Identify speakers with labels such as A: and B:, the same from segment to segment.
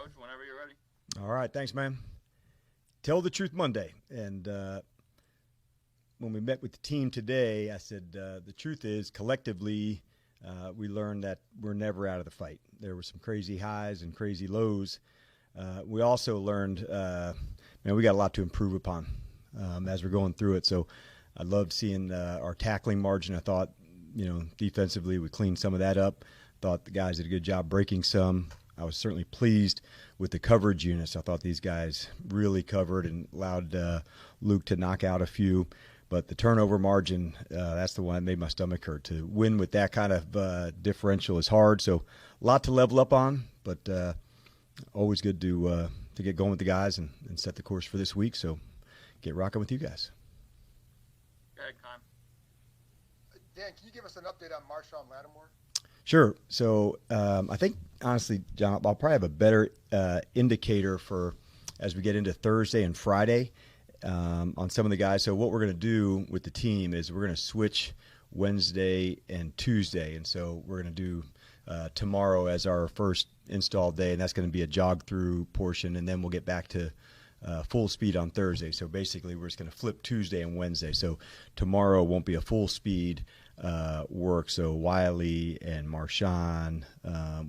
A: Coach, whenever you're ready.
B: All right, thanks, man. Tell the Truth Monday. And when we met with the team today, I said the truth is collectively we learned that we're never out of the fight. There were some crazy highs and crazy lows. We also learned, man, we got a lot to improve upon as we're going through it. So I loved seeing our tackling margin. I thought, defensively we cleaned some of that up. Thought the guys did a good job breaking some. I was certainly pleased with the coverage units. I thought these guys really covered and allowed Luke to knock out a few. But the turnover margin, that's the one that made my stomach hurt. To win with that kind of differential is hard. So a lot to level up on, but always good to get going with the guys and set the course for this week. So get rocking with you guys.
A: Go ahead, Con.
C: Dan, can you give us an update on Marshon Lattimore?
B: Sure. So I think, honestly, John, I'll probably have a better indicator for as we get into Thursday and Friday on some of the guys. So what we're going to do with the team is we're going to switch Wednesday and Tuesday. And so we're going to do tomorrow as our first install day, and that's going to be a jog-through portion, and then we'll get back to full speed on Thursday. So basically we're just going to flip Tuesday and Wednesday. So tomorrow won't be a full speed work. So Wiley and Marshon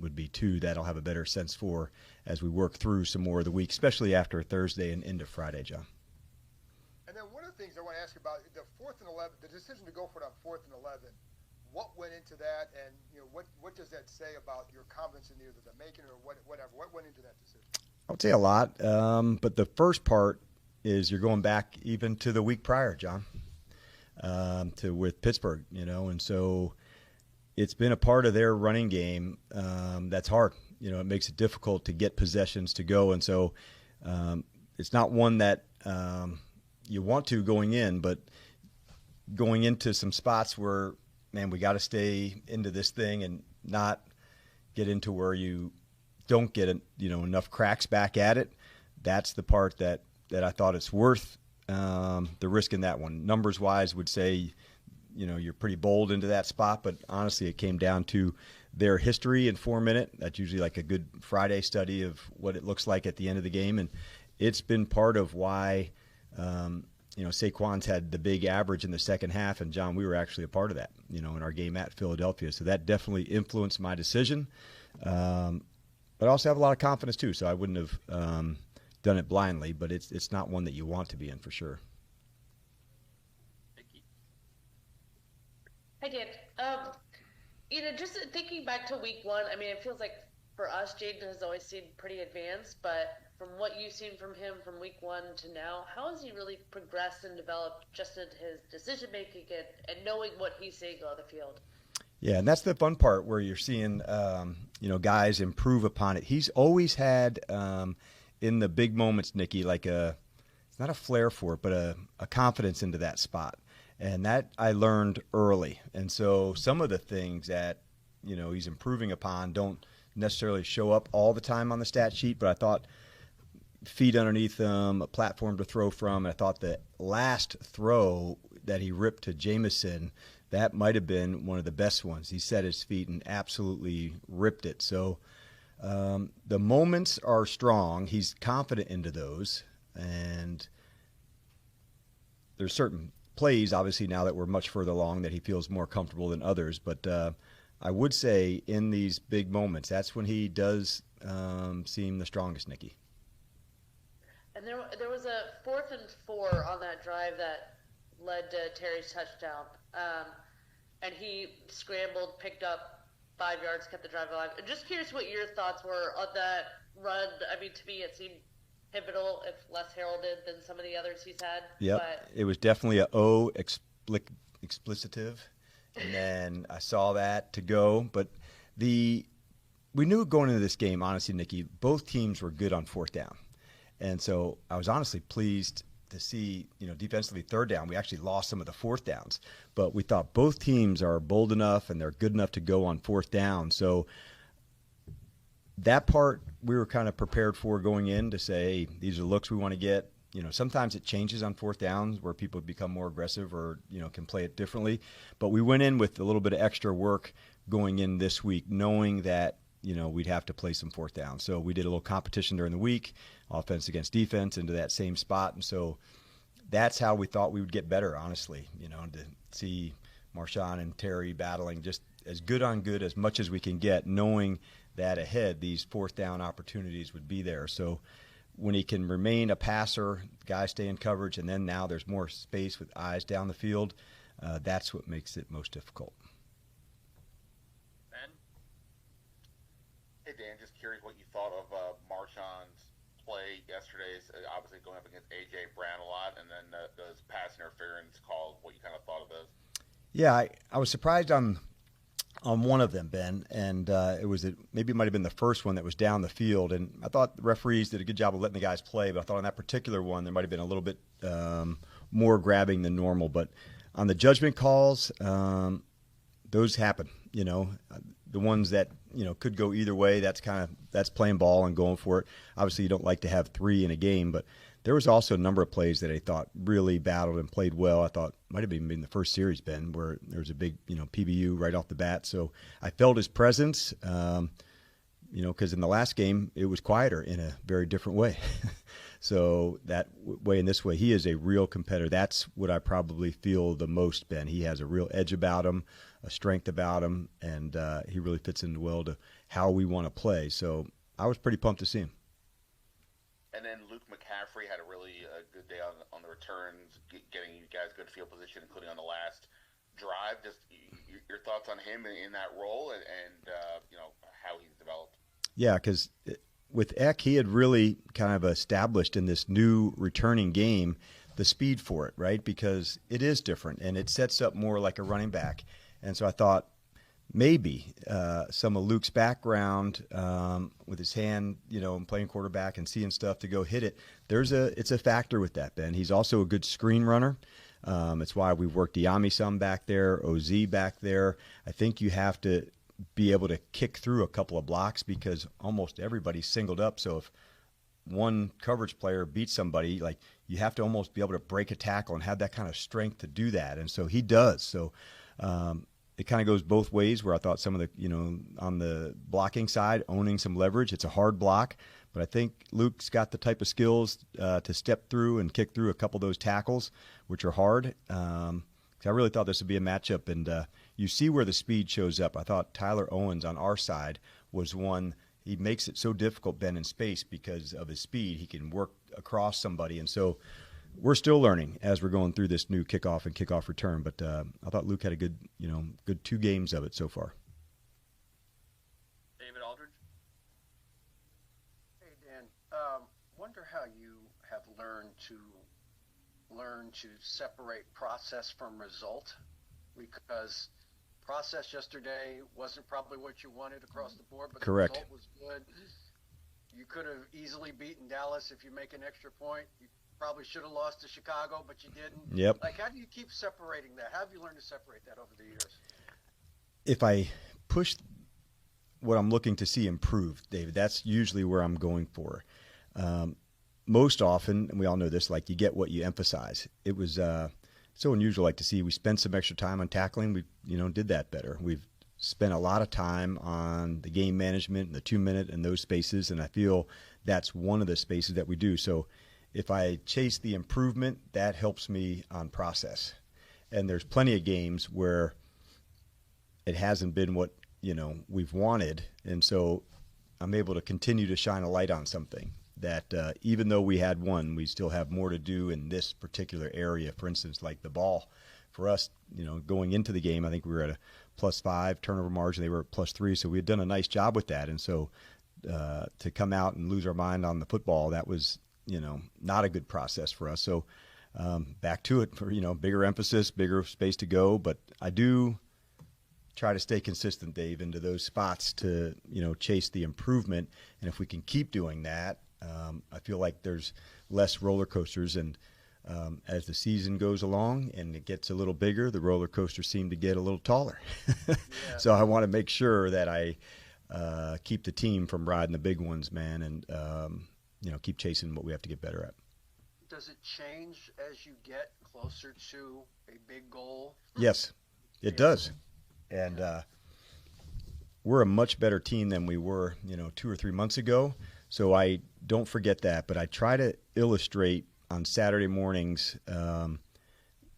B: would be two that I'll have a better sense for as we work through some more of the week, especially after Thursday and into Friday, John.
C: And then one of the things I want to ask you about the 4th and 11, the decision to go for it on 4th and 11. What went into that, and what does that say about your confidence in either the making or whatever? What went into that decision?
B: I would say a lot, but the first part is you're going back even to the week prior, John, with Pittsburgh, and so it's been a part of their running game that's hard. It makes it difficult to get possessions to go, and so it's not one that you want to going in, but going into some spots where, man, we got to stay into this thing and not get into where you don't get enough cracks back at it. That's the part that I thought it's worth the risk in that one. Numbers wise would say, you're pretty bold into that spot, but honestly it came down to their history in 4 minute. That's usually like a good Friday study of what it looks like at the end of the game. And it's been part of why, Saquon's had the big average in the second half, and John, we were actually a part of that, in our game at Philadelphia. So that definitely influenced my decision. But I also have a lot of confidence too, so I wouldn't have done it blindly. But it's not one that you want to be in for sure.
D: Hi, Dan. Just thinking back to week one, I mean, it feels like for us, Jaden has always seemed pretty advanced, but from what you've seen from him from week one to now, how has he really progressed and developed just in his decision making and knowing what he's saying on the field?
B: Yeah, and that's the fun part where you're seeing, guys improve upon it. He's always had, in the big moments, Nicky, it's not a flair for it, but a confidence into that spot. And that I learned early. And so some of the things that, he's improving upon don't necessarily show up all the time on the stat sheet, but I thought feet underneath him, a platform to throw from. And I thought the last throw that he ripped to Jamison, that might have been one of the best ones. He set his feet and absolutely ripped it. So the moments are strong. He's confident into those. And there's certain plays, obviously, now that we're much further along, that he feels more comfortable than others. But I would say in these big moments, that's when he does seem the strongest, Nicky.
D: And there was a 4th and 4 on that drive that led to Terry's touchdown. And he scrambled, picked up 5 yards, kept the drive alive. I'm just curious what your thoughts were on that run. I mean, to me, it seemed pivotal, if less heralded than some of the others he's had.
B: Yep, it was definitely a explicitive. And then I saw that to go. But we knew going into this game, honestly, Nicky, both teams were good on 4th down. And so I was honestly pleased to see, defensively 3rd down. We actually lost some of the 4th downs. But we thought both teams are bold enough and they're good enough to go on 4th down. So that part we were kind of prepared for going in to say, hey, these are looks we want to get. Sometimes it changes on 4th downs where people become more aggressive or, can play it differently. But we went in with a little bit of extra work going in this week, knowing that we'd have to play some fourth down. So we did a little competition during the week, offense against defense, into that same spot. And so that's how we thought we would get better, honestly, to see Marshon and Terry battling just as good on good as much as we can get, knowing that ahead these fourth down opportunities would be there. So when he can remain a passer, guys stay in coverage, and then now there's more space with eyes down the field, that's what makes it most difficult.
A: Ben?
E: Hey, Dan, just curious what you thought of Marshon's play yesterday. Obviously going up against A.J. Brown a lot, and then those pass interference calls, what you kind of thought of those.
B: Yeah, I was surprised on one of them, Ben, and maybe it might have been the first one that was down the field, and I thought the referees did a good job of letting the guys play, but I thought on that particular one there might have been a little bit more grabbing than normal. But on the judgment calls, those happen. The ones that could go either way, that's playing ball and going for it. Obviously, you don't like to have 3 in a game, but there was also a number of plays that I thought really battled and played well. I thought might have even been the first series, Ben, where there was a big PBU right off the bat. So I felt his presence, because in the last game it was quieter in a very different way. So that way and this way, he is a real competitor. That's what I probably feel the most, Ben. He has a real edge about him, a strength about him, and he really fits in well to how we want to play. So I was pretty pumped to see him.
E: And then Luke McCaffrey had a really good day on the returns, getting you guys good field position, including on the last drive. Just your thoughts on him in that role and how he's developed.
B: Yeah, because with Eck, he had really kind of established in this new returning game the speed for it, right? Because it is different, and it sets up more like a running back. And so I thought maybe some of Luke's background with his hand, playing quarterback and seeing stuff to go hit it, it's a factor with that, Ben. He's also a good screen runner. It's why we worked Diami some back there, OZ back there. I think you have to be able to kick through a couple of blocks because almost everybody's singled up. So if one coverage player beats somebody, like you have to almost be able to break a tackle and have that kind of strength to do that. And so he does. So it kind of goes both ways where I thought some of the, on the blocking side, owning some leverage. It's a hard block, but I think Luke's got the type of skills to step through and kick through a couple of those tackles, which are hard. I really thought this would be a matchup, and you see where the speed shows up. I thought Tyler Owens on our side was one. He makes it so difficult, Ben, in space because of his speed. He can work across somebody, and so we're still learning as we're going through this new kickoff and kickoff return. But I thought Luke had a good 2 games of it so far.
A: David Aldridge?
F: Hey, Dan. Wonder how you have learned to separate process from result, because process yesterday wasn't probably what you wanted across the board, but
B: correct.
F: The result was good. You could have easily beaten Dallas if you make an extra point. You probably should have lost to Chicago, but you didn't.
B: Yep.
F: Like, how do you keep separating that? How have you learned to separate that over the years?
B: If I push what I'm looking to see improved, David, that's usually where I'm going for. Most often, and we all know this, like you get what you emphasize. It was so unusual, like to see we spent some extra time on tackling. We, did that better. We've spent a lot of time on the game management and the 2-minute and those spaces, and I feel that's one of the spaces that we do. So if I chase the improvement, that helps me on process. And there's plenty of games where it hasn't been what, we've wanted, and so I'm able to continue to shine a light on something that even though we had one, we still have more to do in this particular area. For instance, like the ball. For us, going into the game, I think we were at a +5 turnover margin. They were at +3, so we had done a nice job with that. And so to come out and lose our mind on the football, that was, not a good process for us. So back to it for, bigger emphasis, bigger space to go. But I do try to stay consistent, Dave, into those spots to, chase the improvement. And if we can keep doing that, I feel like there's less roller coasters. And as the season goes along and it gets a little bigger, the roller coasters seem to get a little taller. Yeah. So I want to make sure that I keep the team from riding the big ones, man, and, keep chasing what we have to get better at.
F: Does it change as you get closer to a big goal?
B: Yes, it does. And we're a much better team than we were, 2 or 3 months ago. So I don't forget that, but I try to illustrate on Saturday mornings,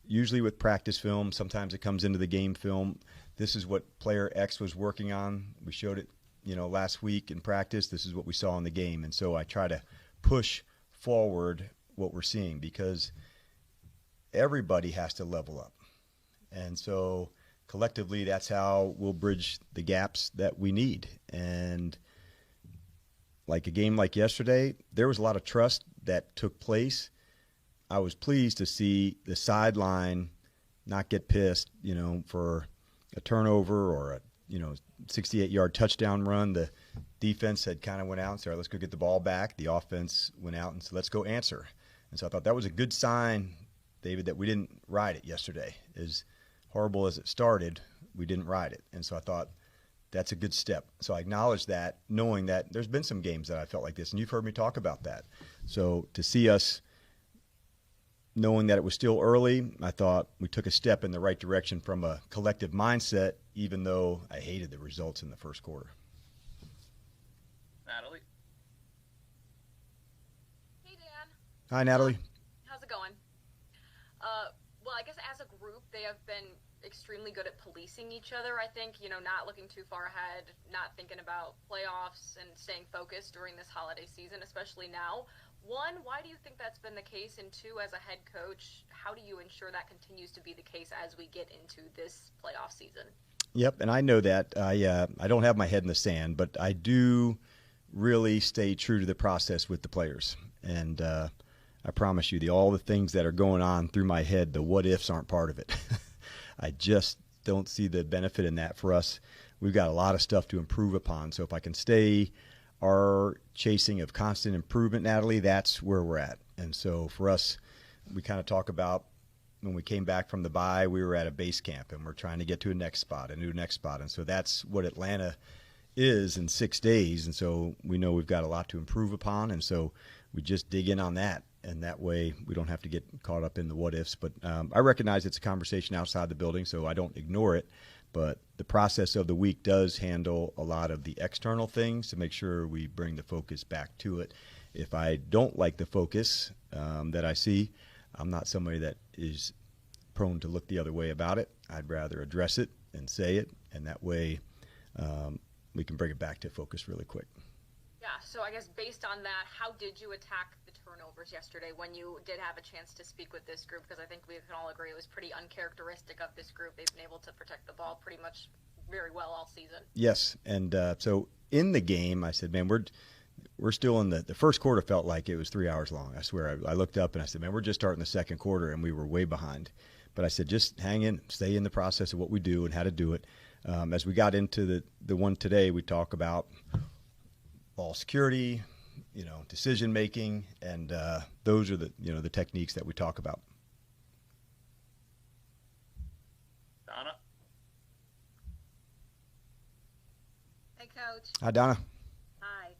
B: usually with practice film. Sometimes it comes into the game film. This is what player X was working on. We showed it, last week in practice. This is what we saw in the game. And so I try to push forward what we're seeing, because everybody has to level up. And so collectively, that's how we'll bridge the gaps that we need. And like a game like yesterday, there was a lot of trust that took place. I was pleased to see the sideline not get pissed, for a turnover or a, 68-yard touchdown run. The defense had kind of went out and said, all right, let's go get the ball back. The offense went out and said, let's go answer. And so I thought that was a good sign, David, that we didn't ride it yesterday. As horrible as it started, we didn't ride it. And so I thought that's a good step. So I acknowledge that, knowing that there's been some games that I felt like this, and you've heard me talk about that. So to see us knowing that it was still early, I thought we took a step in the right direction from a collective mindset, even though I hated the results in the first quarter.
A: Natalie?
G: Hey, Dan.
B: Hi, Natalie.
G: How's it going? Well, I guess as a group, they have been extremely good at policing each other, I think, not looking too far ahead, not thinking about playoffs and staying focused during this holiday season, especially now. One, why do you think that's been the case? And two, as a head coach, how do you ensure that continues to be the case as we get into this playoff season?
B: Yep, and I know that. I don't have my head in the sand, but I do really stay true to the process with the players. And I promise you, all the things that are going on through my head, the what-ifs aren't part of it. I just don't see the benefit in that for us. We've got a lot of stuff to improve upon. So if I can stay our chasing of constant improvement, Natalie, that's where we're at. And so for us, we kind of talk about when we came back from the bye, we were at a base camp and we're trying to get to a next spot. And so that's what Atlanta is in 6 days. And so we know we've got a lot to improve upon. And so we just dig in on that. And that way we don't have to get caught up in the what ifs. But I recognize it's a conversation outside the building, so I don't ignore it. But the process of the week does handle a lot of the external things to make sure we bring the focus back to it. If I don't like the focus that I see, I'm not somebody that is prone to look the other way about it. I'd rather address it and say it, and that way we can bring it back to focus really quick.
G: Yeah, so I guess based on that, how did you attack the turnovers yesterday when you did have a chance to speak with this group? Because I think we can all agree it was pretty uncharacteristic of this group. They've been able to protect the ball pretty much very well all season.
B: Yes, and so in the game, I said, man, we're still in the first quarter. Felt like it was 3 hours long. I swear. I looked up and I said, man, we're just starting the second quarter, and we were way behind. But I said, just hang in, stay in the process of what we do and how to do it. As we got into the one today, we talk about ball security, decision making, and those are the techniques that we talk about.
A: Donna?
H: Hey, Coach.
B: Hi, Donna.
H: Hi.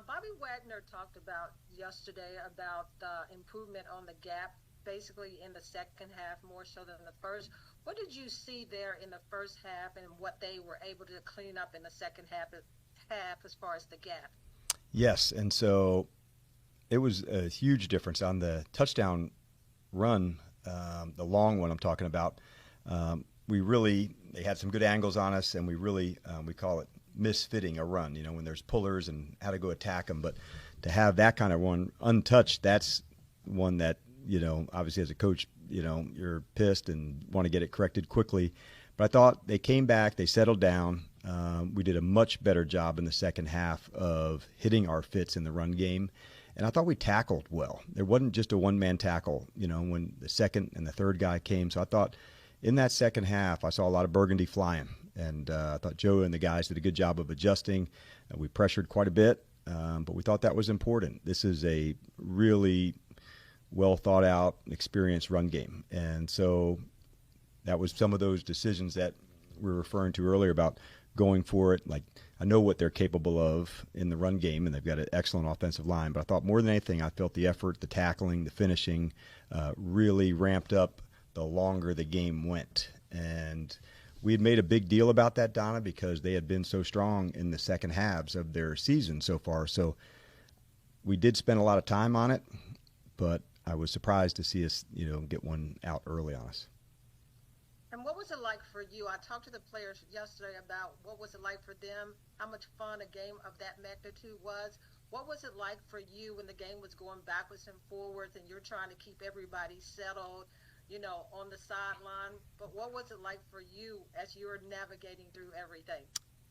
H: Bobby Wagner talked about yesterday about improvement on the gap, basically in the second half more so than the first. What did you see there in the first half, and what they were able to clean up in the second half as far as the gap?
B: Yes, and so it was a huge difference on the touchdown run, the long one I'm talking about. They had some good angles on us, and we really, we call it misfitting a run, when there's pullers and how to go attack them. But to have that kind of one untouched, that's one that, obviously as a coach, you're pissed and want to get it corrected quickly. But I thought they came back, they settled down. We did a much better job in the second half of hitting our fits in the run game. And I thought we tackled well. There wasn't just a one-man tackle, when the second and the third guy came. So I thought in that second half, I saw a lot of burgundy flying. And I thought Joe and the guys did a good job of adjusting. We pressured quite a bit, but we thought that was important. This is a really well-thought-out, experienced run game. And so that was some of those decisions that we were referring to earlier about going for it. Like, I know what they're capable of in the run game, and they've got an excellent offensive line. But I thought more than anything, I felt the effort, the tackling, the finishing really ramped up the longer the game went. And we had made a big deal about that, Donna, because they had been so strong in the second halves of their season so far. So we did spend a lot of time on it, but I was surprised to see us, get one out early on us.
H: And what was it like for you? I talked to the players yesterday about what was it like for them, how much fun a game of that magnitude was. What was it like for you when the game was going backwards and forwards and you're trying to keep everybody settled, on the sideline? But what was it like for you as you were navigating through everything?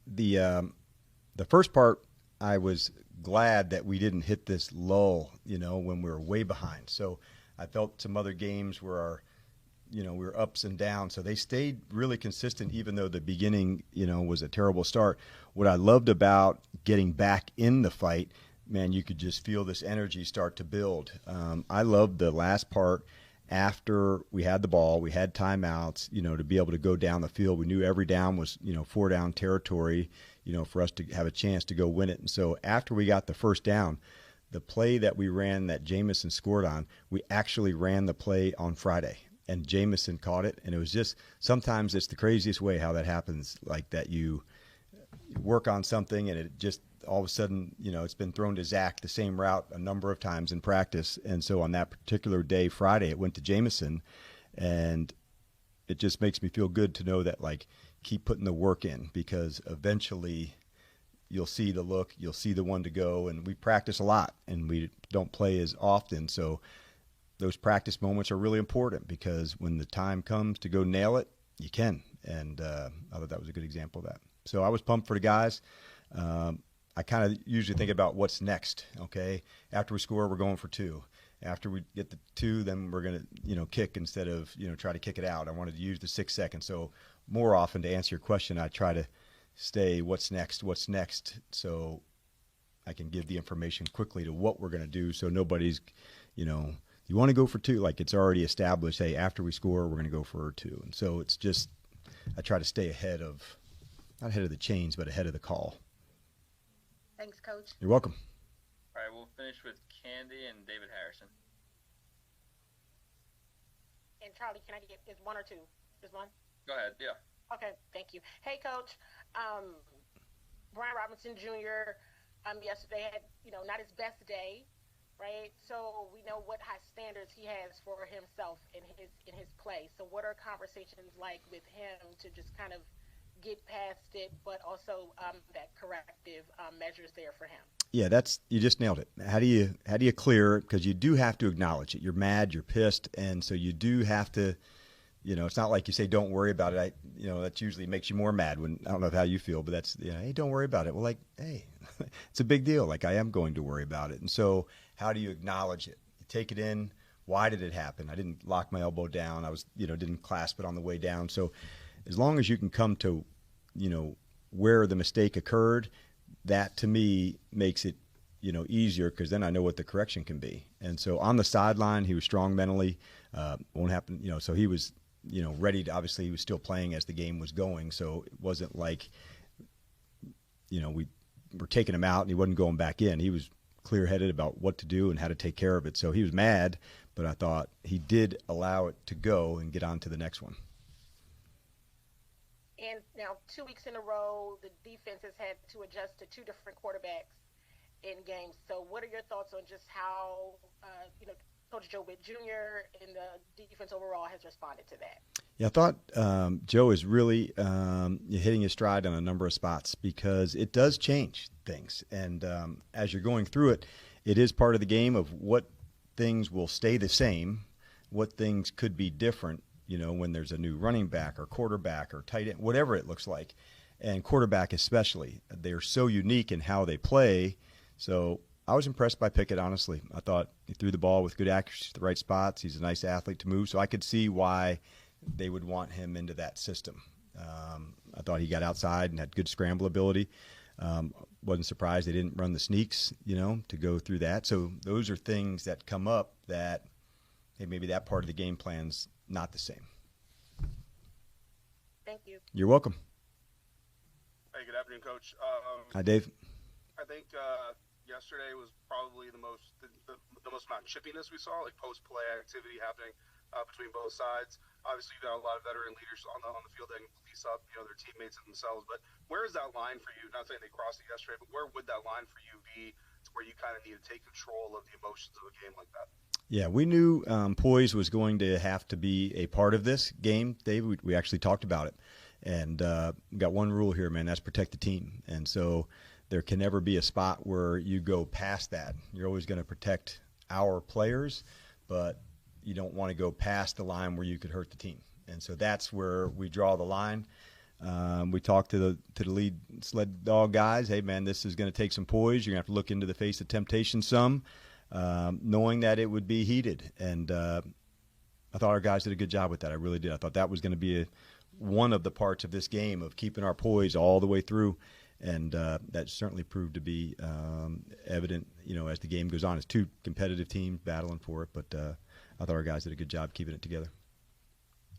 B: The first part, I was glad that we didn't hit this lull, when we were way behind. So I felt some other games where we were ups and downs. So they stayed really consistent, even though the beginning, was a terrible start. What I loved about getting back in the fight, man, you could just feel this energy start to build. I loved the last part after we had the ball, we had timeouts, to be able to go down the field. We knew every down was, 4-down territory, for us to have a chance to go win it. And so after we got the first down, the play that we ran that Jamison scored on, we actually ran the play on Friday. And Jamison caught it, and it was just sometimes it's the craziest way how that happens, like that you work on something and it just all of a sudden, it's been thrown to Zach the same route a number of times in practice. And so on that particular day, Friday, it went to Jamison, and it just makes me feel good to know that, like, keep putting the work in, because eventually you'll see the look, you'll see the one to go, and we practice a lot and we don't play as often. So those practice moments are really important, because when the time comes to go nail it, you can. And I thought that was a good example of that. So I was pumped for the guys. I kind of usually think about what's next. Okay, after we score, we're going for two. After we get the two, then we're going to, kick instead of, try to kick it out. I wanted to use the 6 seconds. So more often, to answer your question, I try to stay what's next, so I can give the information quickly to what we're going to do, so nobody's, you want to go for two, like it's already established, hey, after we score, we're going to go for two. And so it's just, I try to stay not ahead of the chains, but ahead of the call.
H: Thanks, Coach.
B: You're welcome.
A: All right, we'll finish with Candy and David Harrison.
I: And Charlie, can I get is one or two? Just one?
A: Go ahead, yeah.
I: Okay, thank you. Hey, Coach. Brian Robinson Jr. Yesterday had, not his best day, right? So we know what high standards he has for himself in his play. So what are conversations like with him to just kind of get past it, but also that corrective measures there for him?
B: Yeah, you just nailed it. How do you clear it? Because you do have to acknowledge it. You're mad, you're pissed, and so you do have to. It's not like you say don't worry about it. That usually makes you more mad. When I don't know how you feel, but that's hey, don't worry about it. Well, like, hey, it's a big deal. Like, I am going to worry about it. And so how do you acknowledge it? You take it in. Why did it happen? I didn't lock my elbow down. I was didn't clasp it on the way down. So as long as you can come to where the mistake occurred, that to me makes it easier, because then I know what the correction can be. And so on the sideline, he was strong mentally. Won't happen. So he was ready to, obviously he was still playing as the game was going. So it wasn't like, we were taking him out and he wasn't going back in. He was clear-headed about what to do and how to take care of it. So he was mad, but I thought he did allow it to go and get on to the next one.
I: And now 2 weeks in a row, the defense has had to adjust to two different quarterbacks in games. So what are your thoughts on just how, Coach Joe Witt Jr. and the defense overall has responded to that?
B: Yeah, I thought Joe is really hitting his stride on a number of spots, because it does change things. And as you're going through it, it is part of the game of what things will stay the same, what things could be different, when there's a new running back or quarterback or tight end, whatever it looks like. And quarterback especially. They're so unique in how they play. So I was impressed by Pickett, honestly. I thought he threw the ball with good accuracy to the right spots. He's a nice athlete to move, so I could see why they would want him into that system. I thought he got outside and had good scramble ability. Wasn't surprised they didn't run the sneaks, to go through that. So those are things that come up that, hey, maybe that part of the game plan's not the same.
I: Thank you.
B: You're welcome.
J: Hey, good afternoon, Coach.
B: Hi, Dave.
J: I think yesterday was probably the most amount of chippiness we saw, like post-play activity happening between both sides. Obviously, you've got a lot of veteran leaders on the field that can police up, their teammates and themselves. But where is that line for you? Not saying they crossed it yesterday, but where would that line for you be to where you kind of need to take control of the emotions of a game like that?
B: Yeah, we knew poise was going to have to be a part of this game, Dave. We actually talked about it. And we got one rule here, man, that's protect the team. And so there can never be a spot where you go past that. You're always going to protect our players, but you don't want to go past the line where you could hurt the team. And so that's where we draw the line. We talked to the lead sled dog guys. Hey, man, this is going to take some poise. You're going to have to look into the face of temptation some, knowing that it would be heated. And I thought our guys did a good job with that. I really did. I thought that was going to be one of the parts of this game of keeping our poise all the way through. And that certainly proved to be evident, as the game goes on. It's two competitive teams battling for it, but I thought our guys did a good job keeping it together.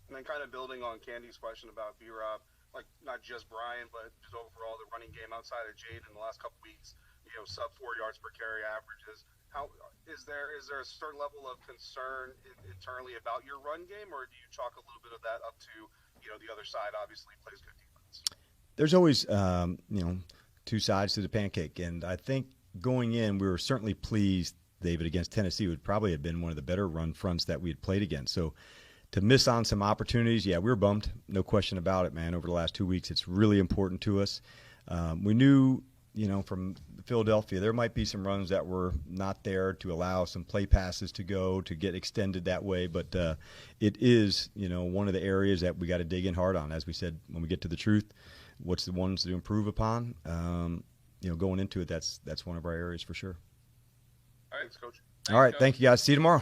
J: And then kind of building on Candy's question about B-Rob, like not just Brian, but just overall the running game outside of Jade in the last couple weeks, sub 4 yards per carry averages. How is there a certain level of concern internally about your run game, or do you chalk a little bit of that up to the other side obviously plays good defense?
B: There's always two sides to the pancake, and I think going in we were certainly pleased, David, against Tennessee would probably have been one of the better run fronts that we had played against. So to miss on some opportunities, yeah, we were bummed, no question about it, man. Over the last 2 weeks, it's really important to us. We knew, from Philadelphia, there might be some runs that were not there to allow some play passes to go, to get extended that way. But it is, one of the areas that we got to dig in hard on. As we said, when we get to the truth, what's the ones to improve upon? Going into it, that's one of our areas for sure.
J: All right, Coach.
B: All right, thank you, guys. See you tomorrow.